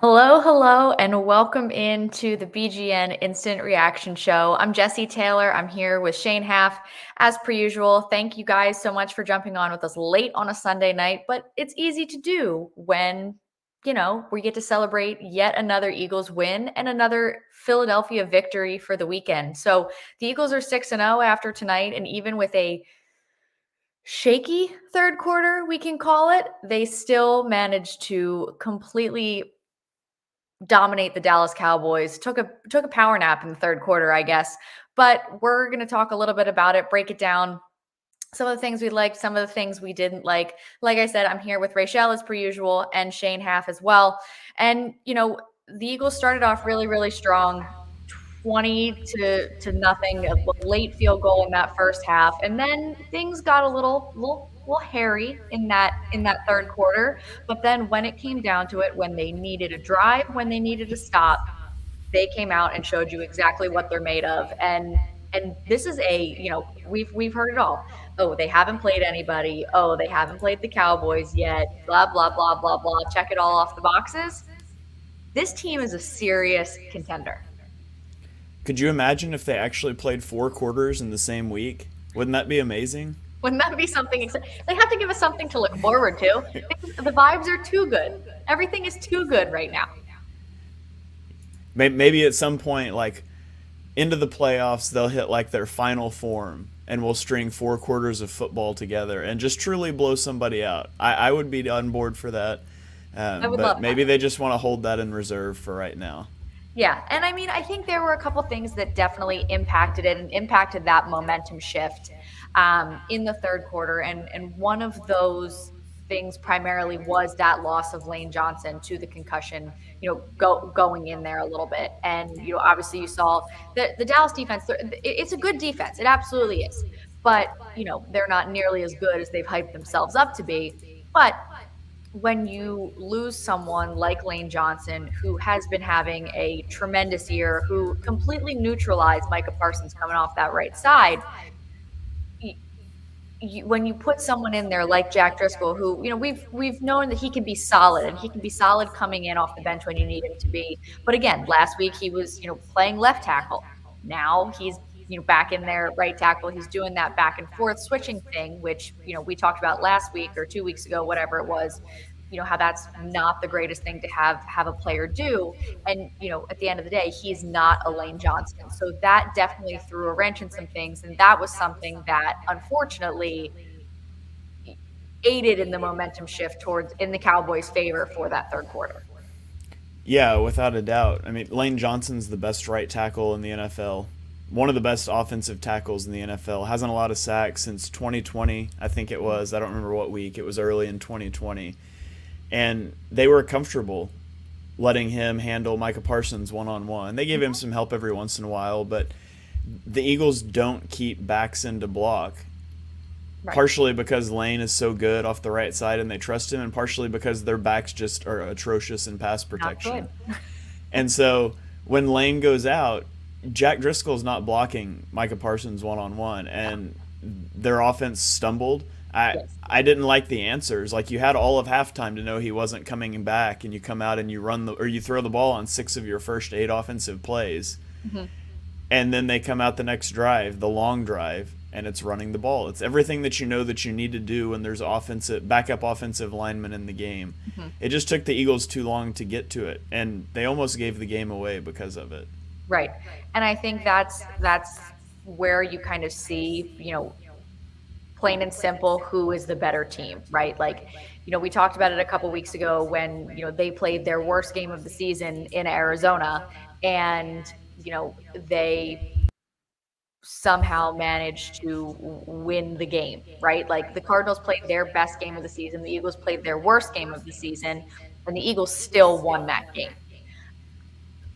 Hello, and welcome into the BGN Instant Reaction Show. I'm Jesse Taylor. I'm here with Shane Haff, as per usual. Thank you guys so much for jumping on with us late on a Sunday night, but it's easy to do when, we get to celebrate yet another Eagles win and another Philadelphia victory for the weekend. So the Eagles are 6-0 after tonight, and even with a shaky third quarter, we can call it, they still managed to completely dominate the Dallas Cowboys. Took a power nap in the third quarter, I guess. But we're going to talk a little bit about it, break it down. Some of the things we liked, some of the things we didn't like. Like I said, I'm here with Rachel as per usual and Shane Haff as well. And the Eagles started off really, really strong. 20 to nothing, a late field goal in that first half, and then things got a little hairy in that third quarter. But then when it came down to it, when they needed a drive, when they needed a stop, they came out and showed you exactly what they're made of. And this is we've heard it all. Oh, they haven't played anybody. Oh, they haven't played the Cowboys yet. Blah blah blah blah blah. Check it all off the boxes. This team is a serious contender. Could you imagine if they actually played 4 quarters in the same week? Wouldn't that be amazing? Wouldn't that be something? They have to give us something to look forward to. The vibes are too good. Everything is too good right now. Maybe at some point, like into the playoffs, they'll hit like their final form and we'll string 4 quarters of football together and just truly blow somebody out. I would be on board for that. I would But love maybe that. they just want to hold that in reserve for right now. Yeah, and I mean, I think there were a couple things that definitely impacted it and impacted that momentum shift in the third quarter, and one of those things primarily was that loss of Lane Johnson to the concussion. Going in there a little bit, and obviously you saw the Dallas defense. It's a good defense, it absolutely is, but they're not nearly as good as they've hyped themselves up to be. But when you lose someone like Lane Johnson, who has been having a tremendous year, who completely neutralized Micah Parsons coming off that right side, when you put someone in there like Jack Driscoll, who we've known that he can be solid, and he can be solid coming in off the bench when you need him to be. But again, last week he was playing left tackle. Now he's back in there right tackle. He's doing that back and forth switching thing, which we talked about last week or 2 weeks ago, whatever it was. How that's not the greatest thing to have a player do. And at the end of the day, he's not a Lane Johnson, so that definitely threw a wrench in some things, and that was something that unfortunately aided in the momentum shift towards in the Cowboys' favor for that third quarter. Yeah, without a doubt. I mean, Lane Johnson's the best right tackle in the NFL. One of the best offensive tackles in the NFL. Hasn't a lot of sacks since 2020, I think it was. I don't remember what week. It was early in 2020. And they were comfortable letting him handle Micah Parsons one-on-one. They gave him some help every once in a while, but the Eagles don't keep backs into block. Right. Partially because Lane is so good off the right side and they trust him, and partially because their backs just are atrocious in pass Not protection. good. And so when Lane goes out, Jack Driscoll's not blocking Micah Parsons one-on-one, and their offense stumbled. I Yes. I didn't like the answers. Like, you had all of halftime to know he wasn't coming back, and you come out and you throw the ball on 6 of your first 8 offensive plays, Mhm. and then they come out the next drive, the long drive, and it's running the ball. It's everything that you know that you need to do when there's backup offensive linemen in the game. Mhm. It just took the Eagles too long to get to it, and they almost gave the game away because of it. Right. And I think that's where you kind of see, plain and simple, who is the better team, right? Like, we talked about it a couple weeks ago when, they played their worst game of the season in Arizona, and, they somehow managed to win the game, right? Like, the Cardinals played their best game of the season, the Eagles played their worst game of the season, and the Eagles still won that game.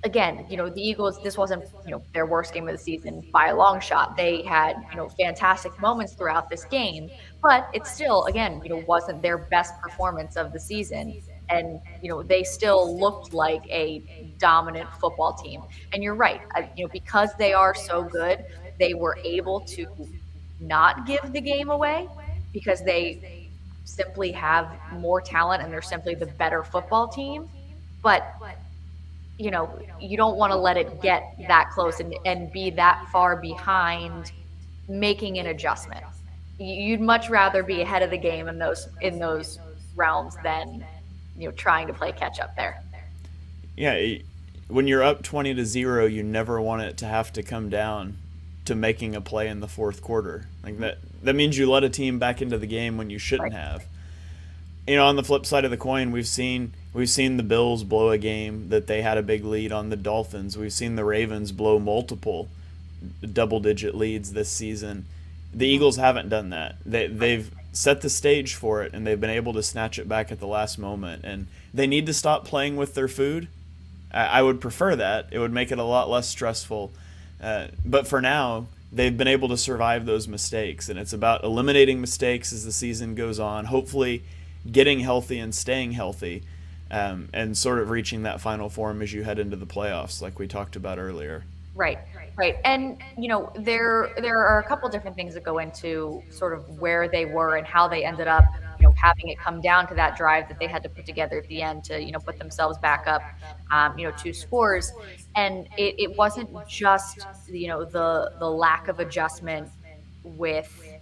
Again, the Eagles, this wasn't, their worst game of the season by a long shot. They had, fantastic moments throughout this game, but it still, again, wasn't their best performance of the season. And, they still looked like a dominant football team. And you're right, because they are so good, they were able to not give the game away because they simply have more talent and they're simply the better football team. but you don't want to let it get that close and be that far behind making an adjustment. You'd much rather be ahead of the game in those realms than trying to play catch up there. Yeah, when you're up 20-0, you never want it to have to come down to making a play in the fourth quarter. Like that means you let a team back into the game when you shouldn't Right. have. On the flip side of the coin, we've seen the Bills blow a game that they had a big lead on the Dolphins. We've seen the Ravens blow multiple double-digit leads this season. The Mhm. Eagles haven't done that. Right. They've set the stage for it, and they've been able to snatch it back at the last moment. And they need to stop playing with their food. I would prefer that. It would make it a lot less stressful. But for now, they've been able to survive those mistakes, and it's about eliminating mistakes as the season goes on. Hopefully, getting healthy and staying healthy, and sort of reaching that final form as you head into the playoffs, like we talked about earlier. Right, right. And there are a couple different things that go into sort of where they were and how they ended up, having it come down to that drive that they had to put together at the end to, put themselves back up, two scores. And it wasn't just, the lack of adjustment with,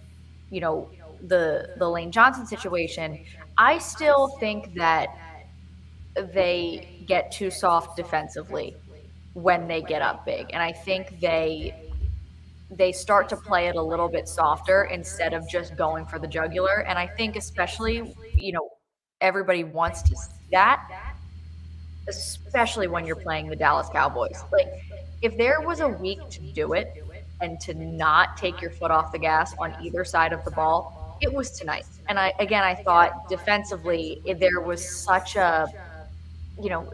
the Lane Johnson situation. I still think that they get too soft defensively when they get up big. And I think they start to play it a little bit softer instead of just going for the jugular. And I think especially, everybody wants to see that, especially when you're playing the Dallas Cowboys. Like if there was a week to do it and to not take your foot off the gas on either side of the ball, it was tonight. And I thought defensively there was such a, you know,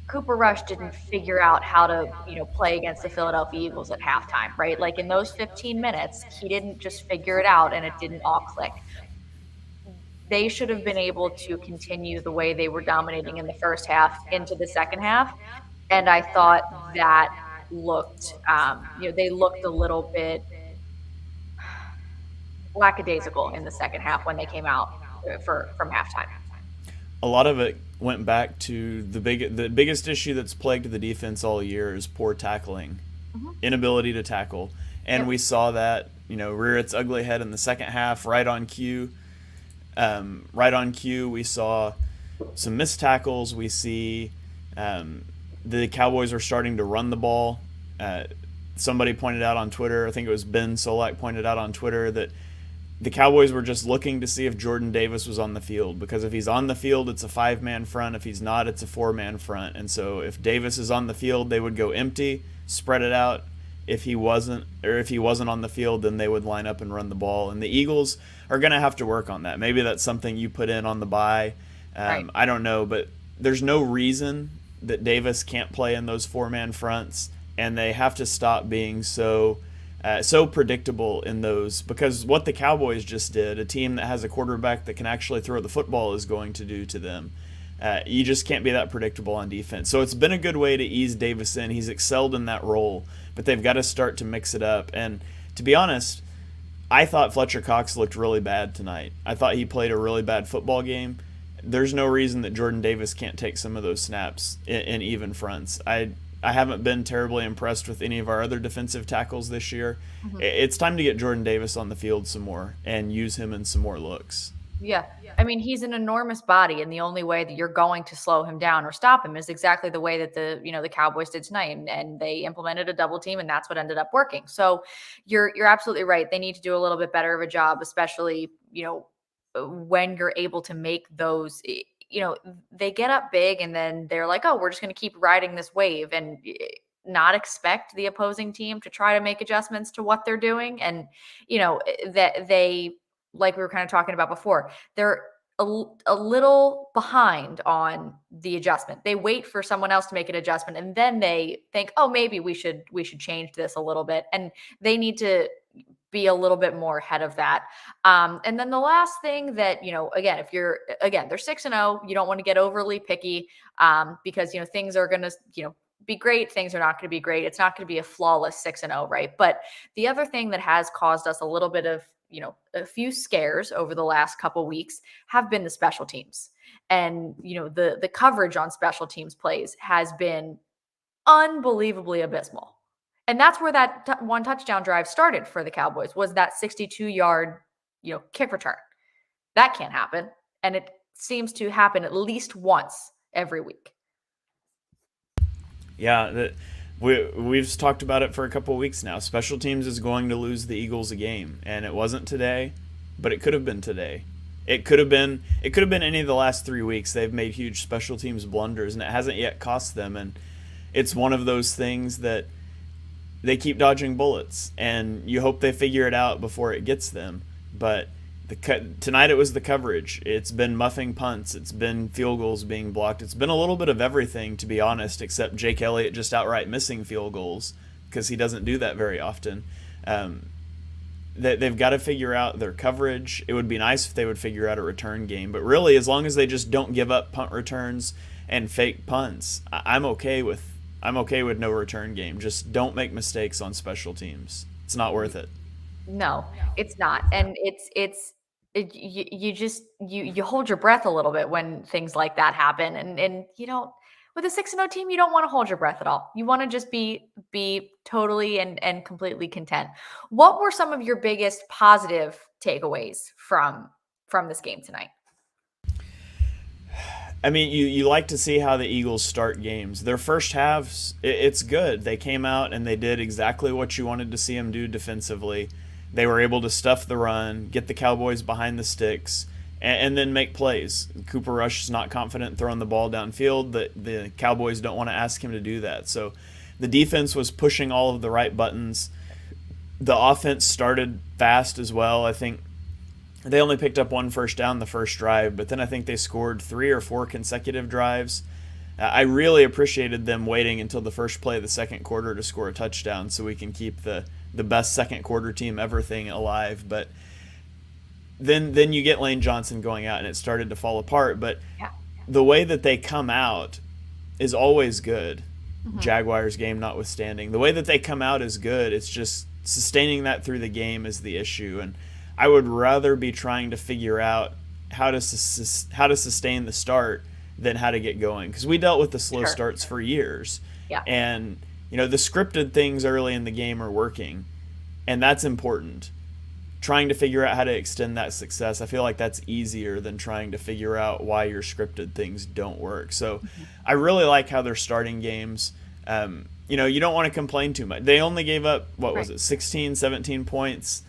Cooper Rush didn't figure out how to, play against the Philadelphia Eagles at halftime, right? Like in those 15 minutes, he didn't just figure it out and it didn't all click. They should have been able to continue the way they were dominating in the first half into the second half. And I thought that looked, they looked a little bit lackadaisical in the second half when they came out from halftime. A lot of it went back to the biggest issue that's plagued the defense all year is poor tackling, Mhm. inability to tackle, and Yep. we saw that rear its ugly head in the second half, right on cue. Right on cue, we saw some missed tackles. We see the Cowboys are starting to run the ball. Somebody pointed out on Twitter, I think it was Ben Solak pointed out on Twitter, that the Cowboys were just looking to see if Jordan Davis was on the field, because if he's on the field, it's a 5-man front. If he's not, it's a 4-man front. And so if Davis is on the field, they would go empty, spread it out. If he wasn't on the field, then they would line up and run the ball. And the Eagles are going to have to work on that. Maybe that's something you put in on the bye. Right. I don't know, but there's no reason that Davis can't play in those 4-man fronts, and they have to stop being so predictable in those, because what the Cowboys just did, a team that has a quarterback that can actually throw the football, is going to do to them. You just can't be that predictable on defense. So it's been a good way to ease Davis in. He's excelled in that role, but they've got to start to mix it up. And to be honest, I thought Fletcher Cox looked really bad tonight. I thought he played a really bad football game. There's no reason that Jordan Davis can't take some of those snaps in even fronts. I haven't been terribly impressed with any of our other defensive tackles this year. Mhm. It's time to get Jordan Davis on the field some more and use him in some more looks. Yeah. I mean, he's an enormous body, and the only way that you're going to slow him down or stop him is exactly the way that the Cowboys did tonight, and they implemented a double team, and that's what ended up working. So you're absolutely right. They need to do a little bit better of a job, especially when you're able to make those. They get up big, and then they're like, oh, we're just going to keep riding this wave, and not expect the opposing team to try to make adjustments to what they're doing, and that they, like we were kind of talking about before, they're a little behind on the adjustment. They wait for someone else to make an adjustment, and then they think, "Oh, maybe we should change this a little bit." And they need to be a little bit more ahead of that. And then the last thing that, again, if you're, again, they're 6-0, you don't want to get overly picky, because, things are going to, be great. Things are not going to be great. It's not going to be a flawless 6-0, right? But the other thing that has caused us a little bit of, a few scares over the last couple weeks have been the special teams. And, the coverage on special teams plays has been unbelievably abysmal. And that's where that one touchdown drive started for the Cowboys, was that 62-yard, kick return. That can't happen. And it seems to happen at least once every week. Yeah, we've talked about it for a couple of weeks now. Special teams is going to lose the Eagles a game, and it wasn't today, but it could have been today. It could have been any of the last 3 weeks. They've made huge special teams blunders, and it hasn't yet cost them. And it's one of those things that they keep dodging bullets, and you hope they figure it out before it gets them. But tonight it was the coverage. It's been muffing punts. It's been field goals being blocked. It's been a little bit of everything, to be honest, except Jake Elliott just outright missing field goals because he doesn't do that very often. They've got to figure out their coverage. It would be nice if they would figure out a return game. But really, as long as they just don't give up punt returns and fake punts, I'm okay with no return game. Just don't make mistakes on special teams. It's not worth it. No, it's not. And you hold your breath a little bit when things like that happen. And with a 6-0 team, you don't want to hold your breath at all. You want to just be totally and completely content. What were some of your biggest positive takeaways from this game tonight? I mean, you like to see how the Eagles start games. Their first halves, it's good. They came out and they did exactly what you wanted to see them do defensively. They were able to stuff the run, get the Cowboys behind the sticks, and then make plays. Cooper Rush is not confident throwing the ball downfield. The Cowboys don't want to ask him to do that. So the defense was pushing all of the right buttons. The offense started fast as well. I think they only picked up one first down the first drive, but then I think they scored 3 or 4 consecutive drives. I really appreciated them waiting until the first play of the second quarter to score a touchdown so we can keep the best second quarter team ever thing alive. But then you get Lane Johnson going out and it started to fall apart. But the way that they come out is always good, Jaguars game notwithstanding. The way that they come out is good. It's just sustaining that through the game is the issue. And I would rather be trying to figure out how to sustain the start than how to get going, because we dealt with the slow starts for years. Yeah. And the scripted things early in the game are working, and that's important. Trying to figure out how to extend that success, I feel like that's easier than trying to figure out why your scripted things don't work. So I really like how they're starting games. You don't want to complain too much. They only gave up, 17 points.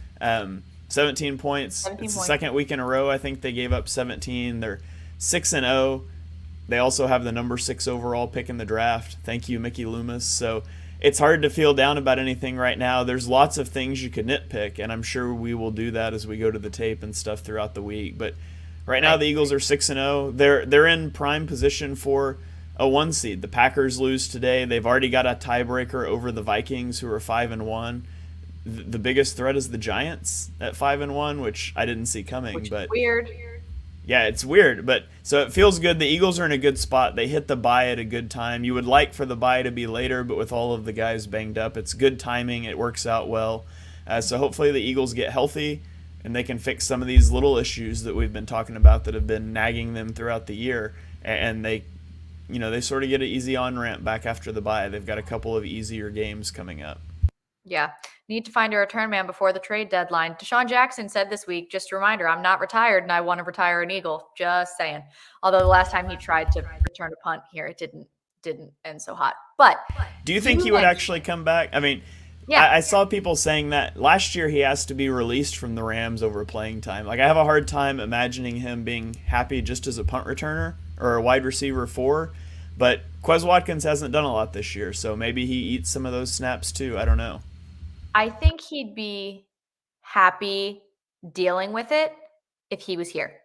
17 points. It's the second week in a row I think they gave up 17. They're 6-0. They also have the number 6 overall pick in the draft. Thank you, Mickey Loomis. So it's hard to feel down about anything right now. There's lots of things you could nitpick, and I'm sure we will do that as we go to the tape and stuff throughout the week. But right now the Eagles are 6-0. They're in prime position for a 1 seed. The Packers lose today. They've already got a tiebreaker over the Vikings, who are 5-1. The biggest threat is the Giants at 5-1, which I didn't see coming. Which but is weird. Yeah, it's weird, but so it feels good. The Eagles are in a good spot. They hit the bye at a good time. You would like for the bye to be later, but with all of the guys banged up, it's good timing. It works out well. So hopefully the Eagles get healthy and they can fix some of these little issues that we've been talking about that have been nagging them throughout the year, and they sort of get an easy on-ramp back after the bye. They've got a couple of easier games coming up. Yeah. Need to find a return man before the trade deadline. Deshaun Jackson said this week, just a reminder, I'm not retired and I want to retire an Eagle. Just saying. Although the last time he tried to return a punt here, it didn't end so hot. But do you think he would actually come back? I mean, I saw people saying that last year he asked to be released from the Rams over playing time. Like, I have a hard time imagining him being happy just as a punt returner or a wide receiver 4. But Quez Watkins hasn't done a lot this year, so maybe he eats some of those snaps too. I don't know. I think he'd be happy dealing with it if he was here.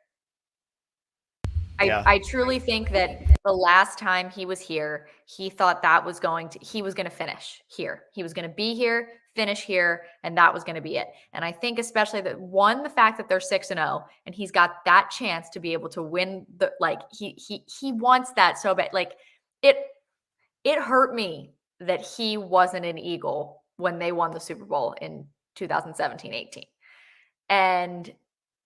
I truly think that the last time he was here, he thought he was going to finish here. He was going to be here, finish here, and that was going to be it. And I think especially the fact that they're 6-0 and he's got that chance to be able to win he wants that so bad. Like, it hurt me that he wasn't an Eagle when they won the Super Bowl in 2017-18. And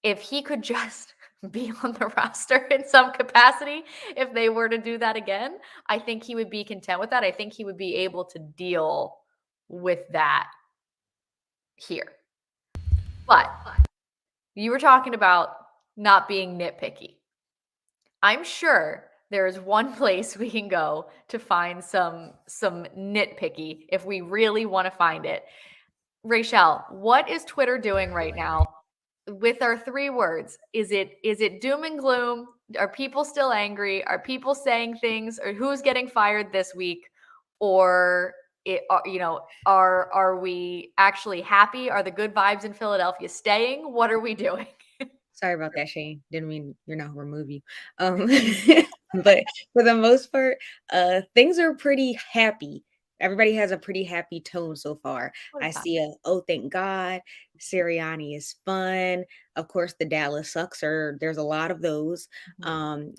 if he could just be on the roster in some capacity, if they were to do that again, I think he would be content with that. I think he would be able to deal with that here. But you were talking about not being nitpicky. I'm sure there is one place we can go to find some nitpicky if we really want to find it. Rachel, what is Twitter doing right now with our 3 words? Is it doom and gloom? Are people still angry? Are people saying things? Or who's getting fired this week? Or are we actually happy? Are the good vibes in Philadelphia staying? What are we doing? Sorry about that, Shane. Didn't mean you're not remove you. But for the most part, things are pretty happy. Everybody has a pretty happy tone so far. What I is that? see oh, thank God. Sirianni is fun. Of course, the Dallas sucks there's a lot of those.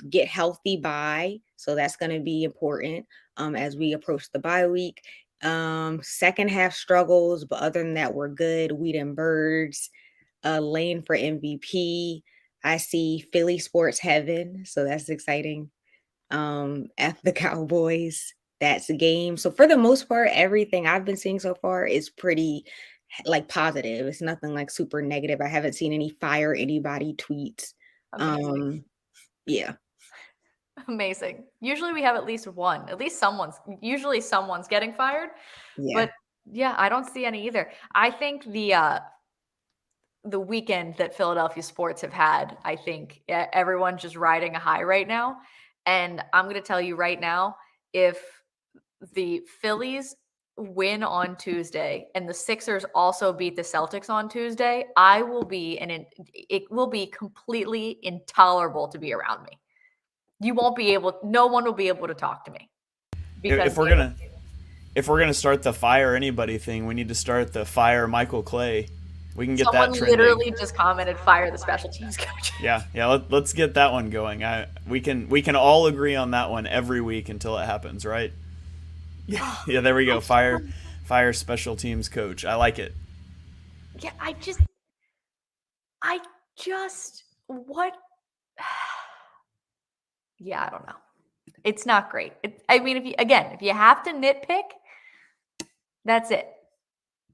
Get healthy by. So that's going to be important as we approach the bye week. Second half struggles, but other than that, we're good. Wheat and birds. Lane for MVP. I see Philly sports heaven, so that's exciting. F the Cowboys. That's a game. So for the most part, everything I've been seeing so far is pretty like positive. It's nothing like super negative. I haven't seen any fire anybody tweets. Amazing. Yeah. Amazing. Usually we have at least one. At least someone's getting fired. Yeah. But yeah, I don't see any either. I think the weekend that Philadelphia sports have had, I think everyone's just riding a high right now. And I'm going to tell you right now, if the Phillies win on Tuesday and the Sixers also beat the Celtics on Tuesday, I will be it will be completely intolerable to be around me. No one will be able to talk to me. If we're gonna start the fire anybody thing, we need to start the fire Michael Clay. We can get Someone that trending. literally just commented, "Fire the special teams coach." Yeah. Let's get that one going. We can all agree on that one every week until it happens, right? Yeah. There we go. Fire special teams coach. I like it. Yeah, I just what? Yeah, I don't know. It's not great. I mean, if you have to nitpick, that's it.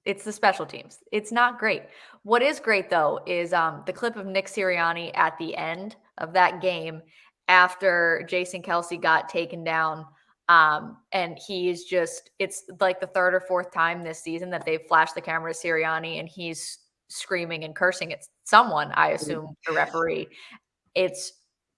It's the special teams. It's not great. What is great though is the clip of Nick Sirianni at the end of that game after Jason Kelsey got taken down. And it's like the 3rd or 4th time this season that they've flashed the camera to Sirianni and he's screaming and cursing at someone, I assume the referee. It's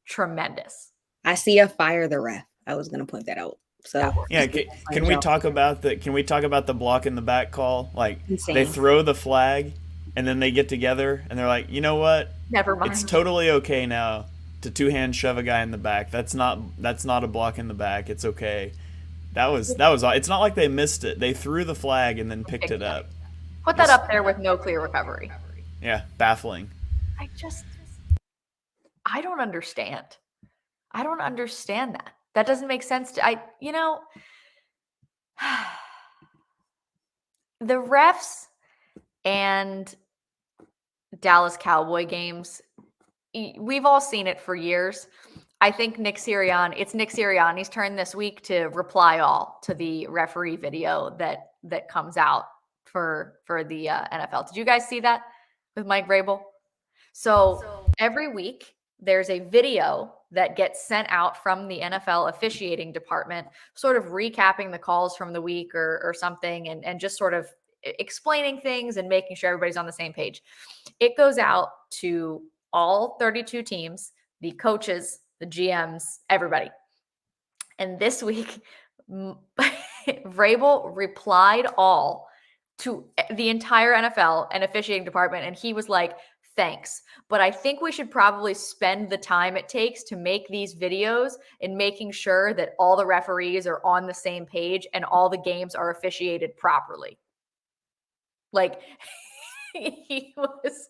tremendous. I see a fire the ref. I was gonna point that out. So yeah, can we talk about the block in the back call? Like Insane. They throw the flag and then they get together and they're like, you know what? Never mind. It's totally okay now to 2-hand shove a guy in the back. That's not a block in the back. It's okay. That was it's not like they missed it. They threw the flag and then picked it up. Put that up there with no clear recovery. Yeah, baffling. I don't understand. I don't understand that. That doesn't make sense to the refs and Dallas Cowboy games, we've all seen it for years. I think it's Nick Sirianni's turn this week to reply all to the referee video that comes out for the NFL. Did you guys see that with Mike Vrabel? So every week there's a video that gets sent out from the NFL officiating department, sort of recapping the calls from the week or something, and just sort of explaining things and making sure everybody's on the same page. It goes out to all 32 teams, the coaches, the GMs, everybody. And this week, Vrabel replied all to the entire NFL and officiating department, and he was like, thanks. But I think we should probably spend the time it takes to make these videos and making sure that all the referees are on the same page and all the games are officiated properly. Like, he was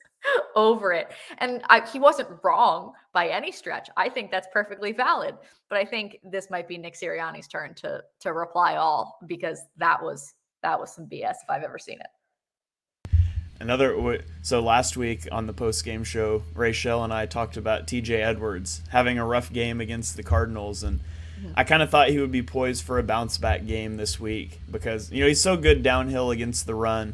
over it. And he wasn't wrong by any stretch. I think that's perfectly valid. But I think this might be Nick Sirianni's turn to reply all, because that was some BS if I've ever seen it. So last week on the post game show, Rachel and I talked about TJ Edwards having a rough game against the Cardinals, and I kind of thought he would be poised for a bounce back game this week because he's so good downhill against the run.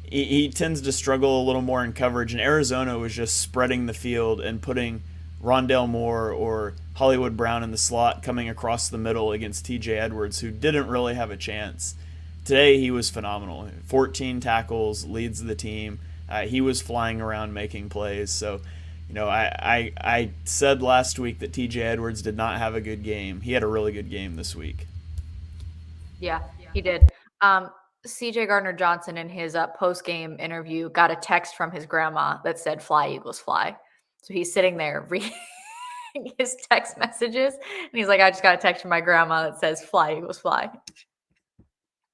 He tends to struggle a little more in coverage, and Arizona was just spreading the field and putting Rondale Moore or Hollywood Brown in the slot coming across the middle against TJ Edwards, who didn't really have a chance. Today he was phenomenal. 14 tackles, leads the team. He was flying around making plays. So, I said last week that TJ Edwards did not have a good game. He had a really good game this week. Yeah, he did. CJ Gardner-Johnson in his post-game interview got a text from his grandma that said "Fly Eagles fly." So he's sitting there reading his text messages, and he's like, "I just got a text from my grandma that says "Fly Eagles fly,"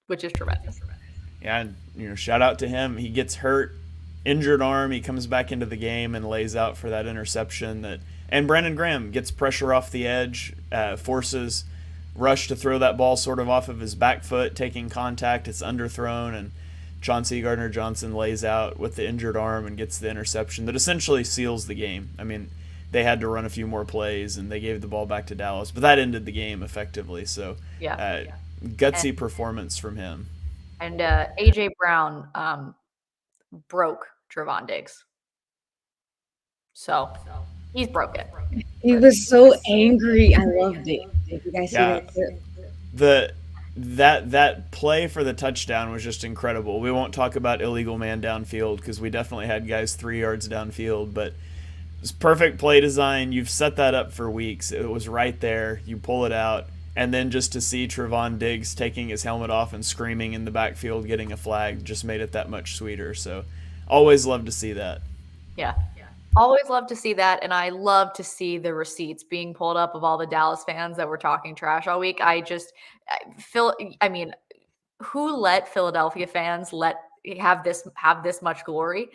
which is tremendous. Yeah, and shout out to him. He gets hurt, injured arm. He comes back into the game and lays out for that interception. And Brandon Graham gets pressure off the edge, forces Rush to throw that ball sort of off of his back foot, taking contact. It's underthrown, and Chauncey Gardner-Johnson lays out with the injured arm and gets the interception that essentially seals the game. I mean, they had to run a few more plays, and they gave the ball back to Dallas, but that ended the game effectively. So, gutsy performance from him. And A.J. Brown broke Trevon Diggs. So he's broken. He was so angry. I loved it. Did you guys see that clip? That play for the touchdown was just incredible. We won't talk about illegal man downfield because we definitely had guys 3 yards downfield, but it's perfect play design. You've set that up for weeks. It was right there. You pull it out, and then just to see Trevon Diggs taking his helmet off and screaming in the backfield, getting a flag, just made it that much sweeter. So always love to see that. Yeah. Always love to see that, and I love to see the receipts being pulled up of all the Dallas fans that were talking trash all week. Who let Philadelphia fans have this much glory?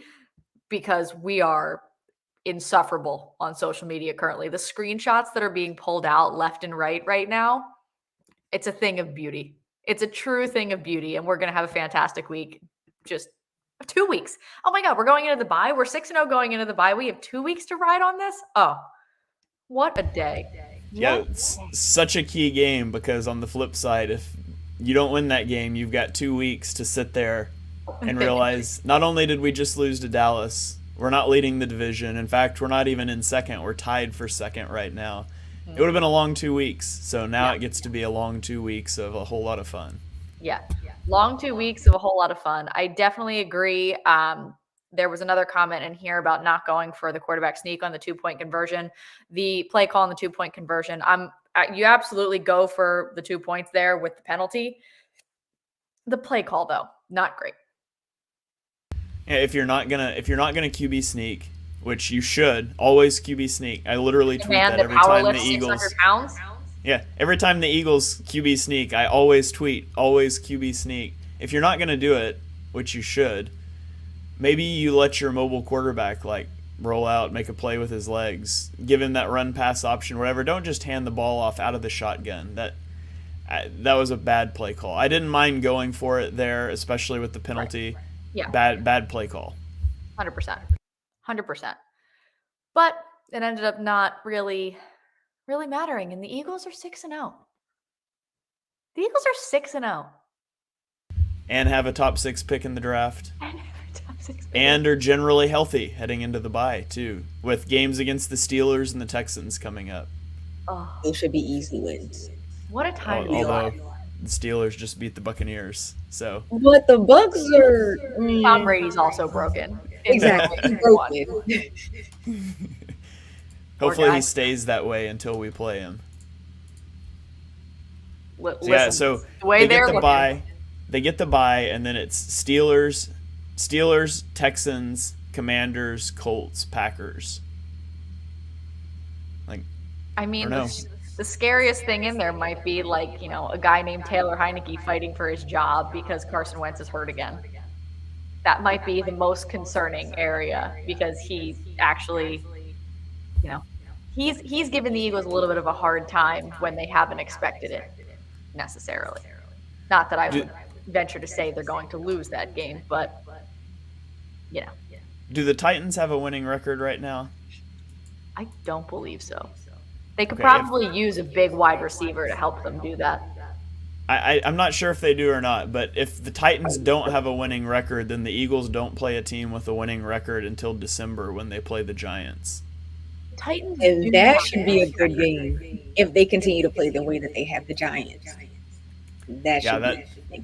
Because we are insufferable on social media currently. The screenshots that are being pulled out left and right now, it's a thing of beauty. It's a true thing of beauty, and we're going to have a fantastic week. Just 2 weeks. Oh my God, we're going into the bye. We're 6-0 going into the bye. We have 2 weeks to ride on this. Oh, what a day. Yeah, it's such a key game because on the flip side, if you don't win that game, you've got 2 weeks to sit there and realize not only did we just lose to Dallas, we're not leading the division. In fact, we're not even in second. We're tied for second right now. It would have been a long 2 weeks. So now it gets to be a long 2 weeks of a whole lot of fun. Yeah. Long 2 weeks of a whole lot of fun. I definitely agree. There was another comment in here about not going for the quarterback sneak on the 2-point conversion. The play call on the 2-point conversion, you absolutely go for the 2 points there with the penalty. The play call, though, not great. Yeah, if you're not gonna QB sneak, which you should always QB sneak. I literally tweet that every time the Eagles. 600 pounds. Yeah, every time the Eagles QB sneak, I always tweet, always QB sneak. If you're not going to do it, which you should, maybe you let your mobile quarterback roll out, make a play with his legs, give him that run pass option, whatever. Don't just hand the ball off out of the shotgun. That was a bad play call. I didn't mind going for it there, especially with the penalty. Right. Yeah. Bad play call. 100%. But it ended up not really mattering, and the Eagles are 6-0. The Eagles are 6-0. And have a top 6 pick in the draft. And are generally healthy heading into the bye, too, with games against the Steelers and the Texans coming up. Oh, those should be easy wins. What a time to be Although alive. the Steelers just beat the Buccaneers, so. But the Bucks are. Tom Brady's also broken. Exactly. Broken. Hopefully he stays that way until we play him. Listen, they get the bye, and then it's Steelers, Texans, Commanders, Colts, Packers. The scariest thing in there might be a guy named Taylor Heineke fighting for his job because Carson Wentz is hurt again. That might be the most concerning area because he actually, he's given the Eagles a little bit of a hard time when they haven't expected it necessarily. Not that I would venture to say they're going to lose that game, but you know, Do the Titans have a winning record right now? I don't believe so. They could Okay, probably use a big wide receiver to help them do that. I'm not sure if they do or not, but if the Titans don't have a winning record, then the Eagles don't play a team with a winning record until December when they play the Giants. Titans And do that have should be a good game if they continue to play the way that they have the Giants. That should be.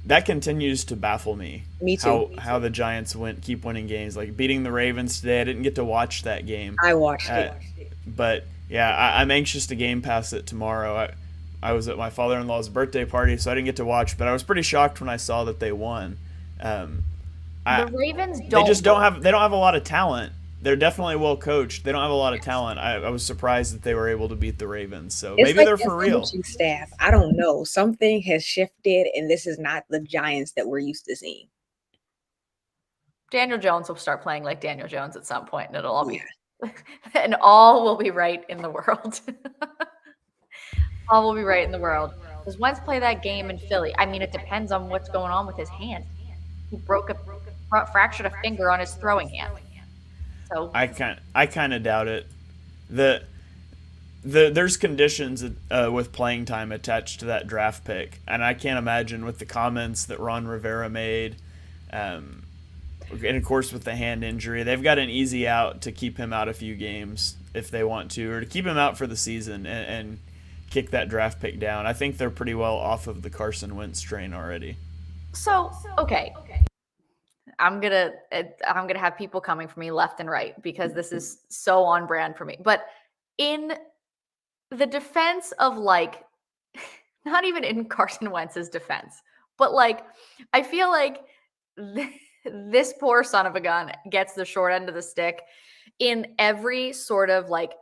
That continues to baffle me. Me too. How the Giants keep winning games, like beating the Ravens today. I didn't get to watch that game. I watched it. But yeah, I'm anxious to Game Pass it tomorrow. I was at my father-in-law's birthday party, so I didn't get to watch. But I was pretty shocked when I saw that they won. The Ravens They don't have a lot of talent. They're definitely well coached. They don't have a lot of talent. I was surprised that they were able to beat the Ravens. So It's maybe like they're for real. Staff. I don't know. Something has shifted, and this is not the Giants that we're used to seeing. Daniel Jones will start playing like Daniel Jones at some point, and it'll all be, and all will be right in the world. All will be right in the world. Does Wentz play that game in Philly? I mean, it depends on what's going on with his hand. He fractured a finger on his throwing hand. So I kind of doubt it. There's conditions with playing time attached to that draft pick, and I can't imagine with the comments that Ron Rivera made, and of course with the hand injury, they've got an easy out to keep him out a few games if they want to, or to keep him out for the season and kick that draft pick down. I think they're pretty well off of the Carson Wentz train already. So okay. I'm gonna have people coming for me left and right because this is so on brand for me. But in the defense of like, not even in Carson Wentz's defense, but like, I feel like this poor son of a gun gets the short end of the stick in every sort of like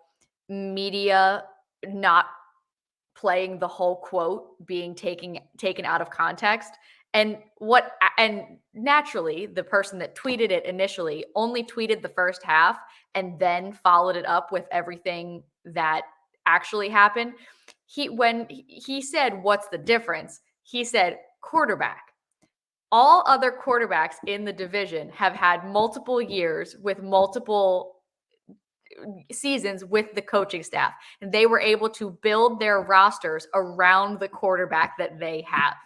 media not playing the whole quote being taken out of context. And naturally, the person that tweeted it initially only tweeted the first half and then followed it up with everything that actually happened. When he said, "What's the difference?" He said, "Quarterback." All other quarterbacks in the division have had multiple years with multiple seasons with the coaching staff, and they were able to build their rosters around the quarterback that they have.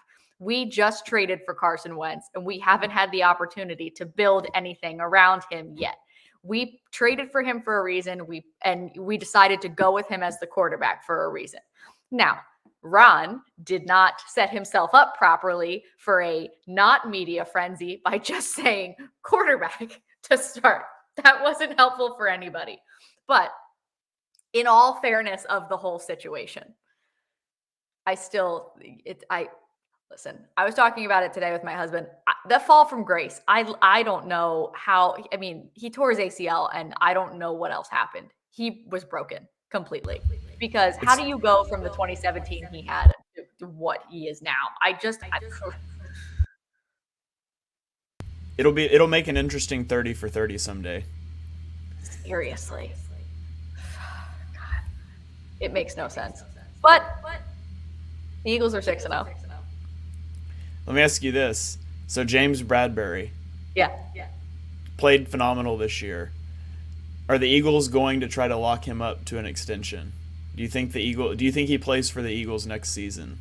We just traded for Carson Wentz, and we haven't had the opportunity to build anything around him yet. We traded for him for a reason. We decided to go with him as the quarterback for a reason. Now, Ron did not set himself up properly for a not media frenzy by just saying quarterback to start. That wasn't helpful for anybody. But in all fairness of the whole situation, listen, I was talking about it today with my husband. That fall from grace, I don't know how. I mean, he tore his ACL, and I don't know what else happened. He was broken completely. Because how do you go from the 2017 he had to what he is now? It'll make an interesting 30 for 30 someday. Seriously. God. It makes no sense. But the Eagles are 6-0. Let me ask you this. So James Bradbury. Yeah. Played phenomenal this year. Are the Eagles going to try to lock him up to an extension? Do you think he plays for the Eagles next season?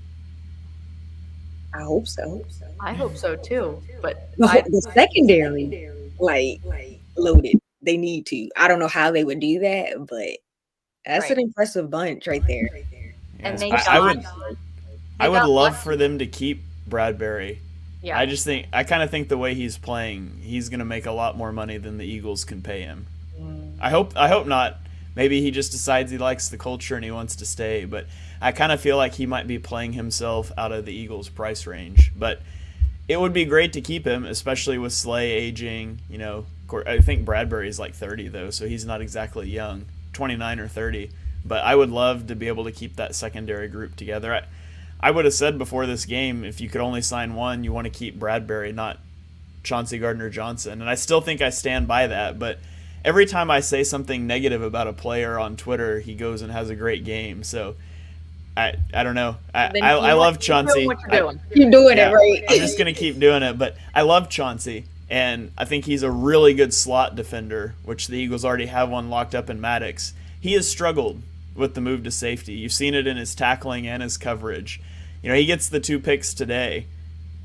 I hope so. I hope so too. But the secondary, like loaded. They need to. I don't know how they would do that, but that's an impressive bunch right there. Yes. And I would love for them to keep Bradbury. Yeah. I kind of think the way he's playing, he's going to make a lot more money than the Eagles can pay him. I hope not. Maybe he just decides he likes the culture and he wants to stay, but I kind of feel like he might be playing himself out of the Eagles' price range. But it would be great to keep him, especially with Slay aging. You know, I think Bradbury's like 30 though, so he's not exactly young, 29 or 30. But I would love to be able to keep that secondary group together. I would have said before this game, if you could only sign one, you want to keep Bradbury, not Chauncey Gardner-Johnson. And I still think I stand by that, but every time I say something negative about a player on Twitter, he goes and has a great game. So I don't know. I love Chauncey. Keep doing it, right? I'm just going to keep doing it. But I love Chauncey. And I think he's a really good slot defender, which the Eagles already have one locked up in Maddox. He has struggled with the move to safety. You've seen it in his tackling and his coverage. He gets the 2 picks today.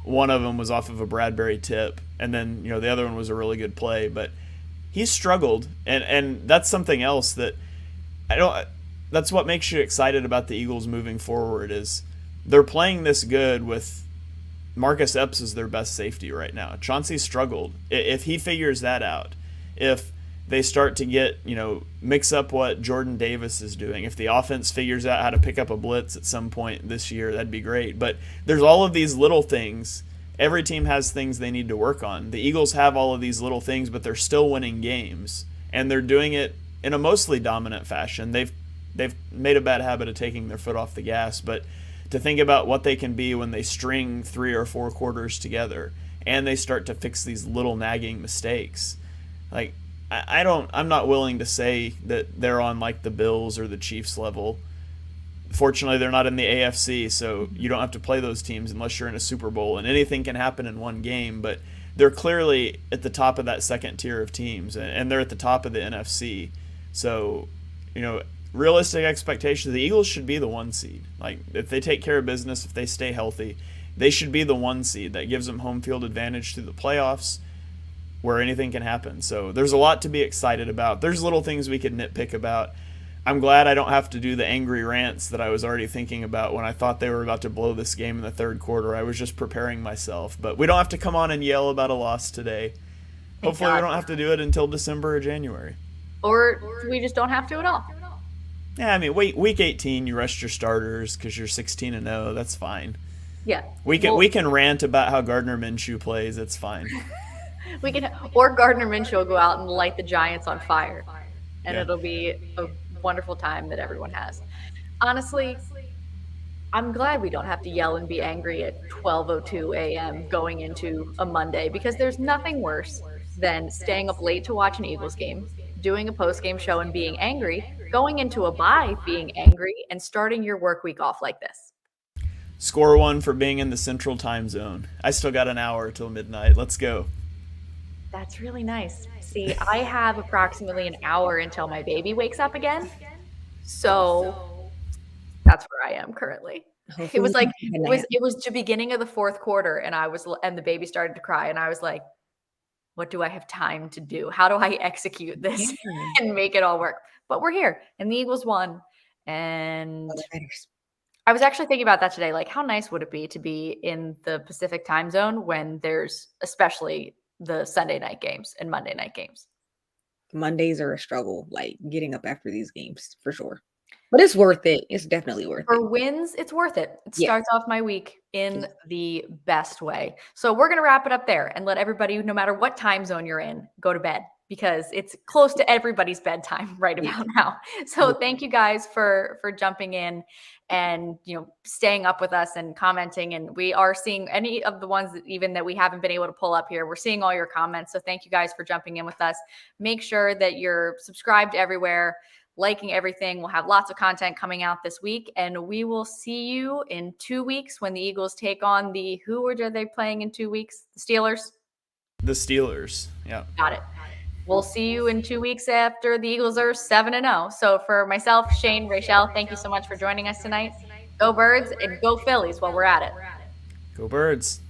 One of them was off of a Bradbury tip, and then the other one was a really good play. But he's struggled, and that's something else that I don't. That's what makes you excited about the Eagles moving forward. Is they're playing this good with Marcus Epps is their best safety right now. Chauncey struggled. If he figures that out, if they start to get, mix up what Jordan Davis is doing, if the offense figures out how to pick up a blitz at some point this year, that'd be great. But there's all of these little things. Every team has things they need to work on. The Eagles have all of these little things, but they're still winning games, and they're doing it in a mostly dominant fashion. They've made a bad habit of taking their foot off the gas, but to think about what they can be when they string 3 or 4 quarters together and they start to fix these little nagging mistakes. Like, I'm not willing to say that they're on like the Bills or the Chiefs level. Fortunately, they're not in the AFC, so you don't have to play those teams unless you're in a Super Bowl, and anything can happen in one game, but they're clearly at the top of that second tier of teams, and they're at the top of the NFC. So, realistic expectations, the Eagles should be the 1 seed. Like, if they take care of business, if they stay healthy, they should be the 1 seed. That gives them home field advantage through the playoffs where anything can happen. So there's a lot to be excited about. There's little things we could nitpick about. I'm glad I don't have to do the angry rants that I was already thinking about when I thought they were about to blow this game in the third quarter. I was just preparing myself. But we don't have to come on and yell about a loss today. Hopefully we don't have to do it until December or January. Or we just don't have to at all. Yeah, I mean, week 18, you rest your starters because you're 16-0. That's fine. Yeah, we can rant about how Gardner Minshew plays. It's fine. Or Gardner Minshew will go out and light the Giants on fire, and it'll be a wonderful time that everyone has. Honestly, I'm glad we don't have to yell and be angry at 12:02 a.m. going into a Monday, because there's nothing worse than staying up late to watch an Eagles game, doing a post-game show and being angry, going into a bye being angry, and starting your work week off like this. Score one for being in the Central Time Zone. I still got an hour till midnight. Let's go. That's really nice. See, I have approximately an hour until my baby wakes up again. So that's where I am currently. It was the beginning of the fourth quarter, and the baby started to cry, and I was like, what do I have time to do? How do I execute this and make it all work? But we're here, and the Eagles won. And I was actually thinking about that today. Like, how nice would it be to be in the Pacific time zone when there's especially the Sunday night games and Monday night games? Mondays are a struggle, like getting up after these games for sure. But it's worth it. It's definitely worth it. For wins, it's worth it. It starts off my week in the best way. So we're going to wrap it up there and let everybody, no matter what time zone you're in, go to bed, because it's close to everybody's bedtime right about now. So thank you guys for jumping in and, staying up with us and commenting. And we are seeing any of the ones that we haven't been able to pull up here. We're seeing all your comments. So thank you guys for jumping in with us. Make sure that you're subscribed everywhere, liking everything. We'll have lots of content coming out this week, and we will see you in 2 weeks when the Eagles take on who are they playing in 2 weeks? The Steelers? The Steelers. Yeah. Got it. We'll see you in 2 weeks after the Eagles are 7-0. So for myself, Shane, Rachel, thank you so much for joining us tonight. Go Birds and go Phillies while we're at it. Go Birds.